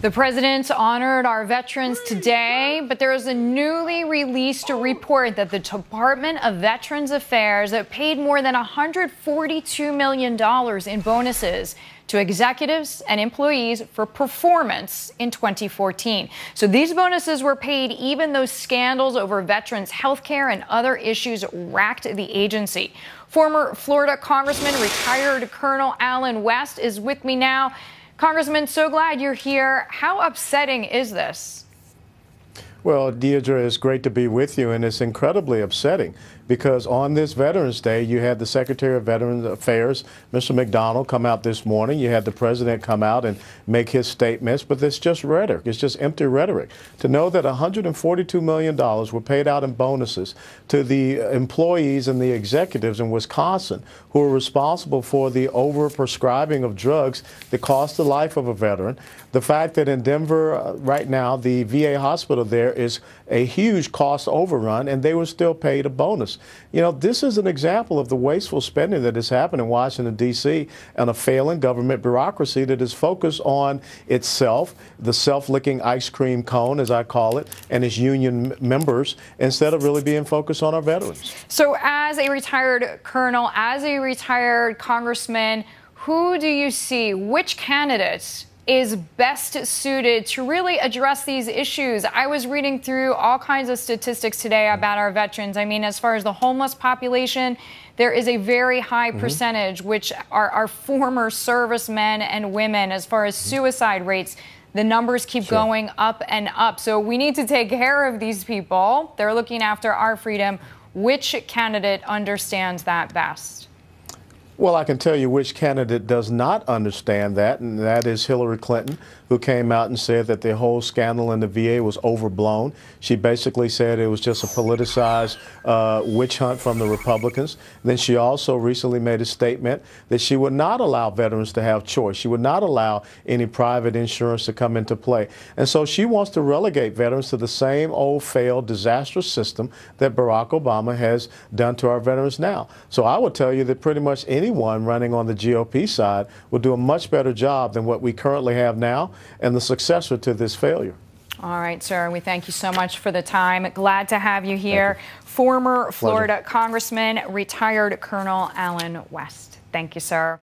The president honored our veterans today, but there is a newly released report that the Department of Veterans Affairs paid more than $142 million in bonuses to executives and employees for performance in 2014. So these bonuses were paid even though scandals over veterans' health care and other issues racked the agency. Former Florida Congressman, retired Colonel Allen West is with me now. Congressman, so glad you're here. How upsetting is this? Well, Deidre, it's great to be with you, and it's incredibly upsetting because on this Veterans Day, you had the Secretary of Veterans Affairs, Mr. McDonald, come out this morning. You had the president come out and make his statements, but it's just rhetoric. It's just empty rhetoric. To know that $142 million were paid out in bonuses to the employees and the executives in Wisconsin who are responsible for the overprescribing of drugs that cost the life of a veteran. The fact that in Denver right now, the VA hospital there is a huge cost overrun, and they were still paid a bonus. You know, this is an example of the wasteful spending that has happened in Washington, D.C., and a failing government bureaucracy that is focused on itself, the self-licking ice cream cone, as I call it, and its union members, instead of really being focused on our veterans. So as a retired colonel, as a retired congressman, who do you see, which candidates is best suited to really address these issues? I was reading through all kinds of statistics today about our veterans. I mean, as far as the homeless population, there is a very high percentage which are former servicemen and women. As far as suicide rates, the numbers keep going up and up. So we need to take care of these people. They're looking after our freedom. Which candidate understands that best? Well, I can tell you which candidate does not understand that, and that is Hillary Clinton, who came out and said that the whole scandal in the VA was overblown. She basically said it was just a politicized witch hunt from the Republicans. Then she also recently made a statement that she would not allow veterans to have choice. She would not allow any private insurance to come into play. And so she wants to relegate veterans to the same old failed, disastrous system that Barack Obama has done to our veterans now. So I would tell you that pretty much anyone running on the GOP side will do a much better job than what we currently have now, and the successor to this failure. All right, sir. We thank you so much for the time. Glad to have you here. Former Florida Congressman, retired Colonel Allen West. Thank you, sir.